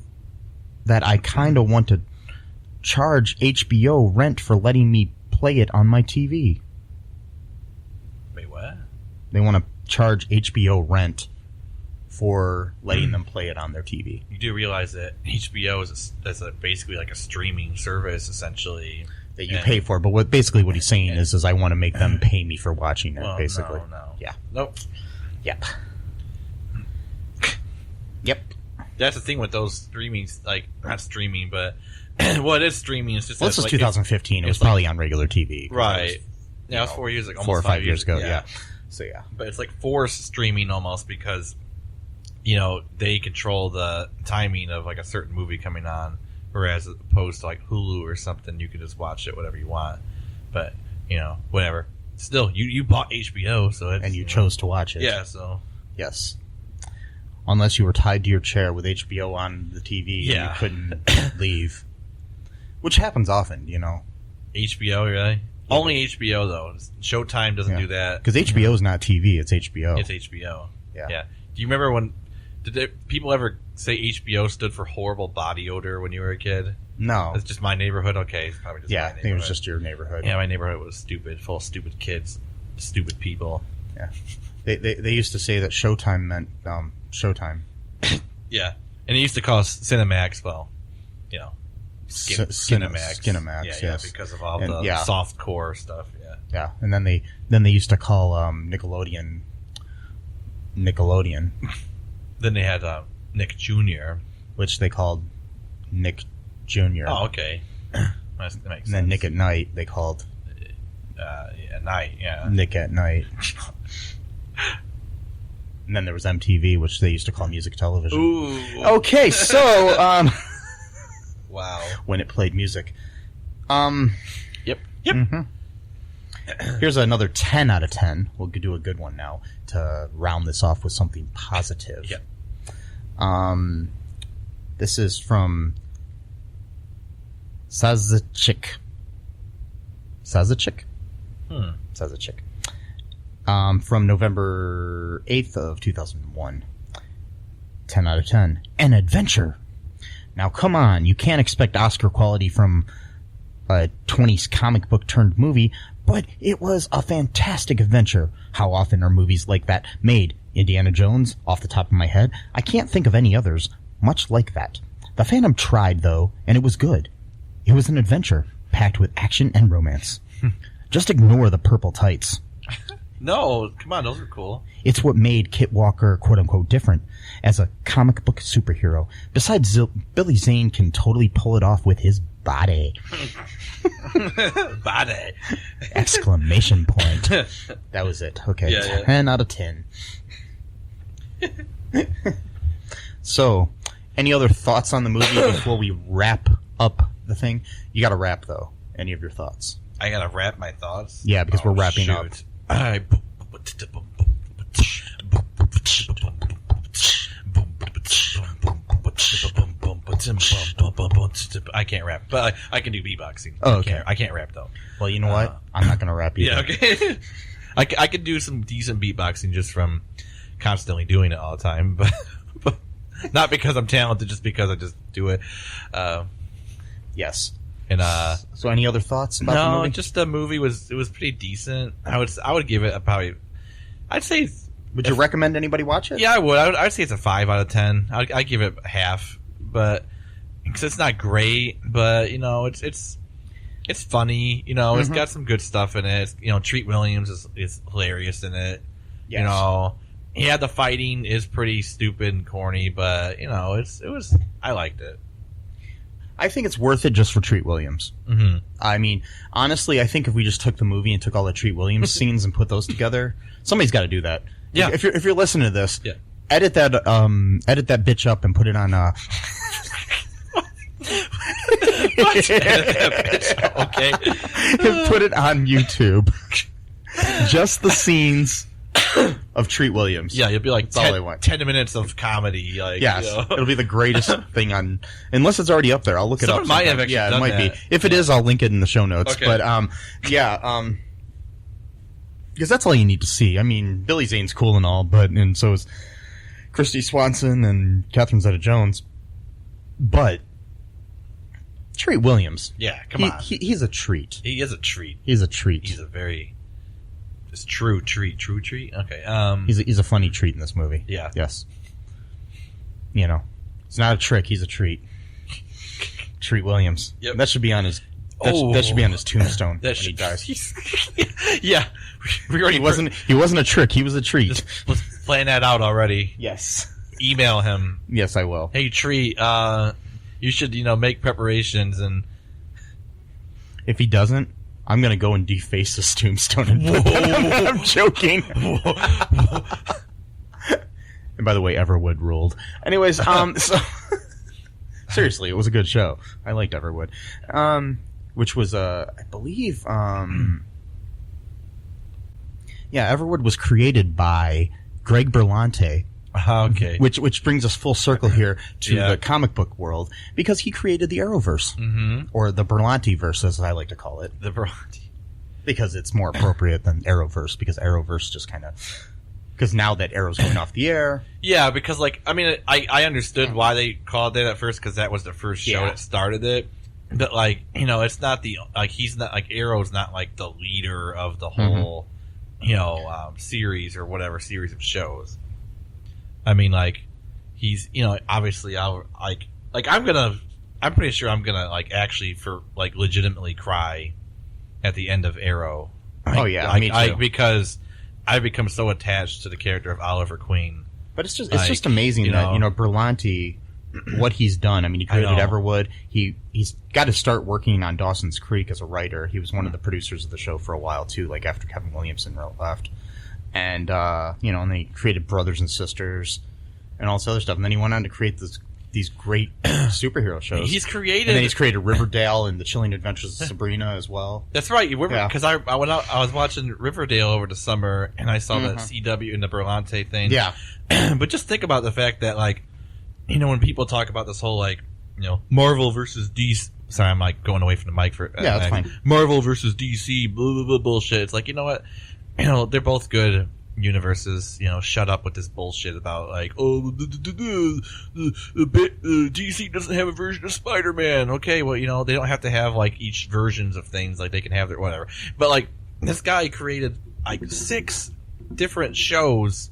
kind of want to charge HBO rent for letting me play it on my TV. Wait, what? They want to charge HBO rent for letting them play it on their TV. You do realize that HBO is basically like a streaming service, essentially. That you pay for, but what he's saying is I want to make them pay me for watching it, Well, basically. no. Yeah. Nope. Yep. Yep. That's the thing with those streaming, like, not streaming, but what is streaming is just... Well, this was like, 2015. It was it's like- probably on regular TV. Right. Yeah, it was 4 years ago. 4 or almost 5 years ago, yeah. So, yeah. But it's like forced streaming almost because, you know, they control the timing of like a certain movie coming on, whereas opposed to like Hulu or something, you can just watch it whatever you want. But, you know, whatever. Still, you bought HBO, so it's... And you chose to watch it. Yeah, so... Yes. Unless you were tied to your chair with HBO on the TV Yeah. and you couldn't leave. Which happens often, you know. HBO, really? Only HBO, though. Showtime doesn't do that. Because HBO is not TV, it's HBO. It's HBO. Yeah. Do you remember when... people ever say HBO stood for horrible body odor when you were a kid? No. It's just my neighborhood? Okay, it's probably just Yeah, my I think neighborhood. it was just your neighborhood. Yeah, my neighborhood was stupid, full of stupid kids, stupid people. Yeah. They used to say that Showtime meant Showtime. Yeah, and it used to call us Cinemax, well, you know, Skinemax. Skinemax, yeah, yes. Yeah, because of all And, the yeah. soft core stuff, yeah. Yeah, and then they used to call Nickelodeon. Then they had Nick Jr. Which they called Nick Jr. Oh, okay. That makes And sense. then Nick at Night they called at night, yeah. Nick at Night. And then there was MTV, which they used to call music television. Ooh. Okay, so Wow. when it played music. Yep. Mm-hmm. Here's another 10 out of 10. We'll do a good one now to round this off with something positive. Yep. This is from Sazachik. Sazachik? Sazachik. From November 8th of 2001. 10 out of 10. An adventure. Now, come on. You can't expect Oscar quality from a 20s comic book turned movie, but it was a fantastic adventure. How often are movies like that made? Indiana Jones, off the top of my head. I can't think of any others much like that. The Phantom tried, though, and it was good. It was an adventure, packed with action and romance. Just ignore the purple tights. No, come on, those are cool. It's what made Kit Walker, quote-unquote, different as a comic book superhero. Besides, Billy Zane can totally pull it off with his body. Body. Exclamation point. That was it. Okay, Yeah, 10 out of 10. So, any other thoughts on the movie before we wrap up the thing? You gotta wrap, though. Any of your thoughts? I gotta wrap my thoughts? Yeah, because we're wrapping up. I can't rap, but I can do beatboxing. Oh, okay. I can't rap, though. Well, you know what? I'm not gonna wrap either. Yeah, okay. I could do some decent beatboxing just from constantly doing it all the time, but Not because I'm talented, just because I just do it. Yes. And So any other thoughts about the movie? just the movie was pretty decent. I would give it I'd say. Would you recommend anybody watch it? Yeah, I would. I'd say it's a 5 out of 10. I'd give it half, but because it's not great, but it's funny. It's got some good stuff in it. Treat Williams is hilarious in it. Yes. The fighting is pretty stupid and corny, but I liked it. I think it's worth it just for Treat Williams. Mm-hmm. I mean, honestly, I think if we just took the movie and took all the Treat Williams scenes and put those together, somebody's got to do that. Yeah. If you're listening to this, Yeah. edit that bitch up and put it on. Okay. Put it on YouTube. Just the scenes of Treat Williams. Yeah, you'll be like That's all I want. 10 minutes of comedy. Like, Yes, it'll be the greatest thing on. Unless it's already up there, I'll look it up. Someone might have sometime. actually Yeah, it done might that. be. If it is, I'll link it in the show notes. Okay. But because that's all you need to see. I mean, Billy Zane's cool and all, and so is Christy Swanson and Catherine Zeta-Jones. But Treat Williams, Yeah, come on. he's a treat. He is a treat. He's a treat. He's a very true treat. Okay. He's a funny treat in this movie. Yeah. Yes. It's not a trick. He's a treat. Treat Williams. Yep. That should be on his. That should be on his tombstone when he dies. Yeah, we already He wasn't a trick. He was a treat. Let's plan that out already. Yes. Email him. Yes, I will. Hey, treat. You should make preparations and. If he doesn't, I'm gonna go and deface his tombstone. And I'm joking. And by the way, Everwood ruled. Anyways, so seriously, it was a good show. I liked Everwood, which was I believe, Everwood was created by Greg Berlanti. Okay. Which brings us full circle here to Yeah. the comic book world, because he created the Arrowverse, or the Berlanti-verse, as I like to call it, The variety. because it's more appropriate than Arrowverse, because Arrowverse just kind of... Because now that Arrow's going off the air... Yeah, because I understood why they called it at first, because that was the first show that started it. But it's not he's not Arrow's not the leader of the whole series or whatever series of shows. I mean, he's obviously I'm pretty sure I'm gonna actually legitimately cry at the end of Arrow. Oh yeah, me too. Because I've become so attached to the character of Oliver Queen. But it's just amazing that Berlanti, what he's done. I mean, he created Everwood. He's got to start working on Dawson's Creek as a writer. He was one of the producers of the show for a while too, after Kevin Williamson left. And and they created Brothers and Sisters and all this other stuff. And then he went on to create these great superhero shows. He's created, and then he's created Riverdale and The Chilling Adventures of Sabrina as well. That's right. Because I went out. I was watching Riverdale over the summer, and I saw that CW and the Berlanti thing. Yeah. But just think about the fact that when people talk about this whole Marvel versus DC. Sorry, I'm going away from the mic for yeah, that's fine. Marvel versus DC, blah blah blah bullshit. It's you know what? They're both good universes. Shut up with this bullshit about DC doesn't have a version of Spider-Man. Okay, well they don't have to have each versions of things. They can have their whatever. But this guy created 6 different shows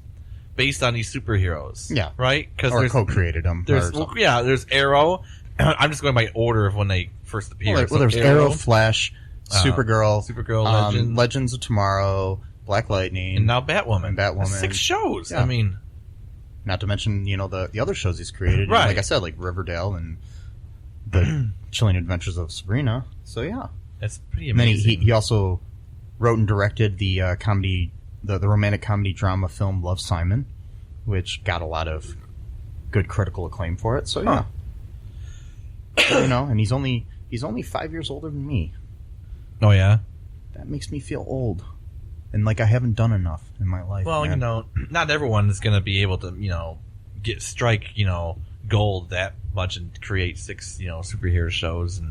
based on these superheroes. Yeah, right. Or co-created them. There's Arrow. I'm just going by order of when they first appeared. Well, there's Arrow, Flash, Supergirl, Legends of Tomorrow, Black Lightning, and now Batwoman. That's 6 shows. Yeah. I mean, not to mention the other shows he's created. Right. Like I said, Riverdale and the Chilling Adventures of Sabrina. So yeah, that's pretty amazing. And amazing. then he also wrote and directed the comedy, the romantic comedy drama film Love, Simon, which got a lot of good critical acclaim for it. So yeah. And he's only 5 years older than me. Oh yeah, that makes me feel old, and I haven't done enough in my life. Well, man. not everyone is going to be able to strike gold that much and create 6 superhero shows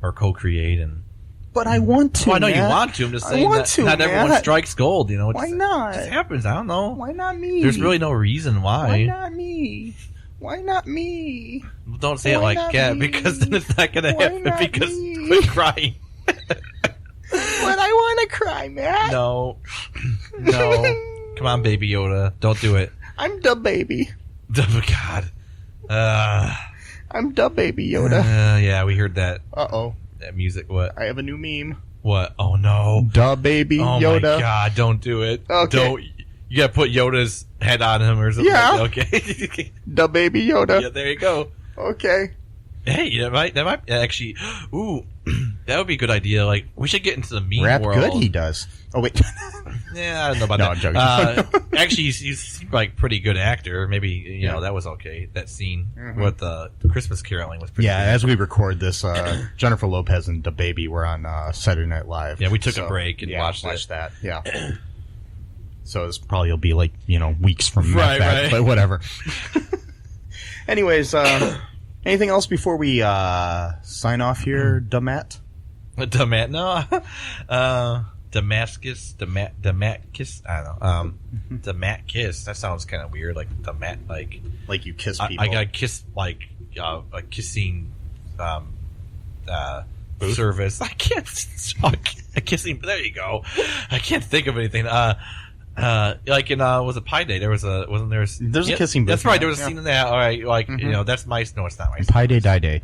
or co-create and. But I want to. Well, I know Matt. you want to. I'm just saying not everyone strikes gold. Why not? It just happens. I don't know. Why not me? There's really no reason why. Why not me? Why not me? Don't say it Why like not that, me? because then it's not going to Why happen, not because me? quit crying. But I want to cry, Matt. No. Come on, Baby Yoda. Don't do it. I'm the baby. Oh, God. I'm the baby Yoda. Yeah, we heard that Uh-oh. that music. What? I have a new meme. What? Oh, no. The baby Oh, Yoda. my God. Don't do it. Okay. Don't. You got to put Yoda's head on him or something. Yeah. Like that. Okay. The baby Yoda. Yeah, there you go. Okay. Hey, that might actually. Ooh, that would be a good idea. Like, we should get into the meme Rap world. good he does. Oh, wait. Yeah, I don't know about No, that. I'm joking. Actually, he's like pretty good actor. Maybe you know that was okay. That scene with the Christmas caroling was pretty. Yeah, good. as we record this, Jennifer Lopez and the baby were on Saturday Night Live. Yeah, we took a break and watched that. Yeah. So this probably will be like, weeks from Right, that, right. but whatever. Anyways, anything else before we sign off here, Damat? Damascus, Damascus. I don't know. Damascus. That sounds kind of weird. Like Like you kiss people. I got kissed like a kissing service. I can't. A kissing. There you go. I can't think of anything. Like in was it Pie Day? There's a kissing booth. That's right. There was a Yeah. scene in that. All right, like that's my. No, it's not my. Pie Day Die Day.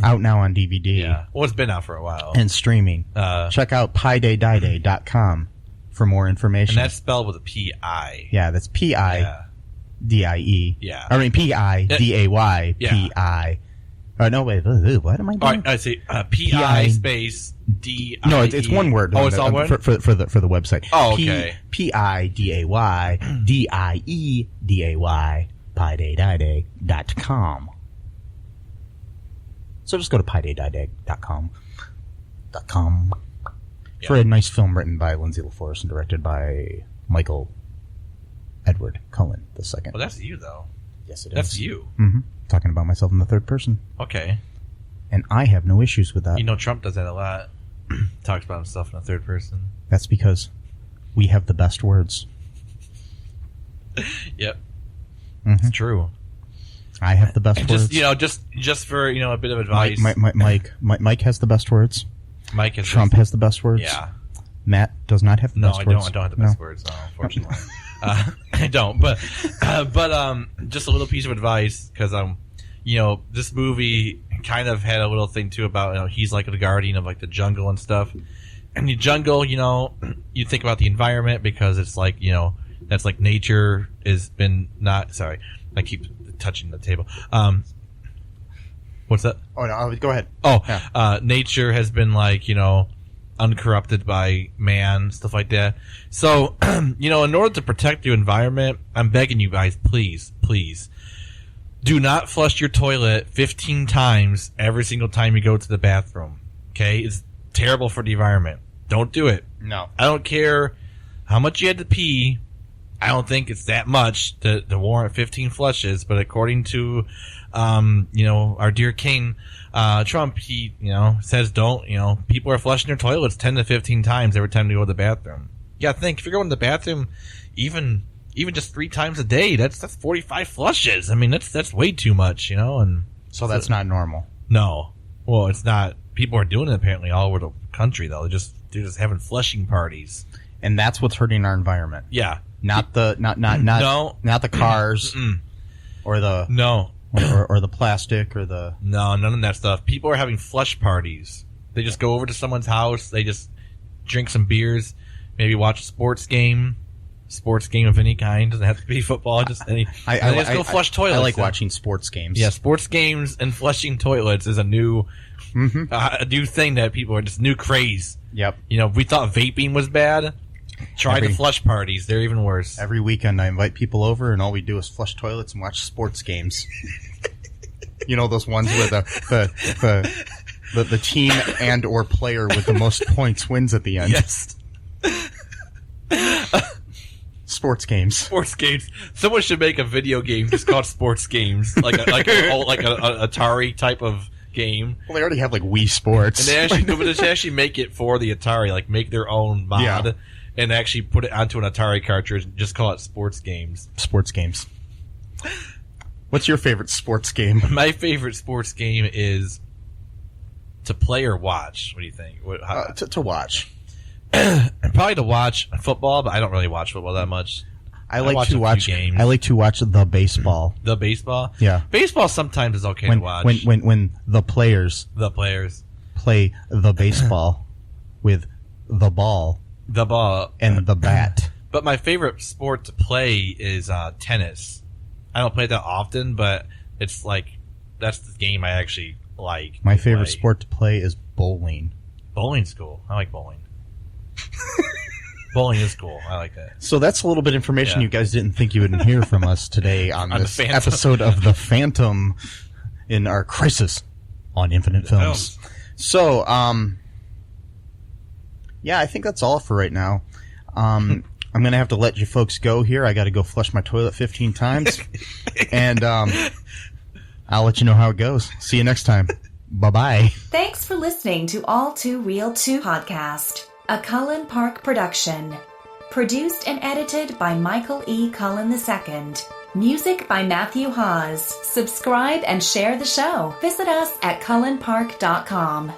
Out now on DVD. Yeah. Well, it's been out for a while. And streaming. Check out piedaydiday.com for more information. And that's spelled with a P-I. Yeah, that's P-I-D-I-E. Yeah. I mean, P-I-D-A-Y. Yeah. P-I. Oh, no, wait. What am I doing? All right, I see. P-I space D-I-E. No, it's one word. Oh, it's all one? For the website. Oh, okay. P-I-D-A-Y D-I-E-D-A-Y piedaydiday.com. So just go to piedaydiday.com for a nice film written by Lindsay LaForce and directed by Michael Edward Cullen II. Well, that's you, though. Yes, it is. That's you. Mm-hmm. Talking about myself in the third person. Okay. And I have no issues with that. Trump does that a lot. Talks about himself in the third person. That's because we have the best words. Yep. Mm-hmm. It's true. I have the best words. Just for a bit of advice. Mike has the best words. Mike has Trump has the best words. Yeah. Matt does not have the best words. I don't have the best words, unfortunately. I don't. But just a little piece of advice, because this movie kind of had a little thing too about he's like the guardian of like the jungle and stuff. And the jungle, you think about the environment, because it's like that's like nature has been not. Sorry, I keep touching the table. What's that? Oh no, go ahead. Nature has been like uncorrupted by man, stuff like that. So in order to protect your environment, I'm begging you guys, please do not flush your toilet 15 times every single time you go to the bathroom. Okay, it's terrible for the environment. Don't do it. No, I don't care how much you had to pee. I don't think it's that much to warrant 15 flushes, but according to, our dear King, Trump, he, says don't, people are flushing their toilets 10 to 15 times every time they go to the bathroom. Yeah, think, if you're going to the bathroom, even just 3 times a day, that's 45 flushes. I mean, that's way too much, and. So that's not normal. No. Well, it's not. People are doing it apparently all over the country, though. They're just having flushing parties. And that's what's hurting our environment. Yeah. Not the cars or the or the plastic or the none of that stuff. People are having flush parties. They just go over to someone's house. They just drink some beers, maybe watch a sports game of any kind. Doesn't have to be football. Just any. They just go flush toilets. I like watching sports games. Yeah, sports games and flushing toilets is a new thing that people are just new craze. Yep. We thought vaping was bad. Try the flush parties. They're even worse. Every weekend I invite people over and all we do is flush toilets and watch sports games. Those ones where the team and or player with the most points wins at the end. Yes. Sports games. Sports games. Someone should make a video game just called Sports Games, like a Atari type of game. Well, they already have like Wii Sports, and they actually make it for the Atari, like make their own mod, and actually put it onto an Atari cartridge and just call it Sports Games. Sports games. What's your favorite sports game? My favorite sports game is to play or watch. What do you think? To watch. Probably to watch football, but I don't really watch football that much. I like to a watch few games. I like to watch the baseball. The baseball? Yeah. Baseball sometimes is okay to watch. When the players play the baseball with the ball and the bat. But my favorite sport to play is tennis. I don't play it that often, but it's like that's the game I actually like. My favorite sport to play is bowling. Bowling's cool. I like bowling. Bowling is cool. I like that. So that's a little bit of information you guys didn't think you would hear from us today on this the episode of The Phantom in our Crisis on Infinite Films. So, yeah, I think that's all for right now. I'm going to have to let you folks go here. I got to go flush my toilet 15 times. And I'll let you know how it goes. See you next time. Bye-bye. Thanks for listening to All2ReelToo podcast, a Cullen Park production. Produced and edited by Michael E. Cullen II. Music by Matthew Hawes. Subscribe and share the show. Visit us at cullenpark.com.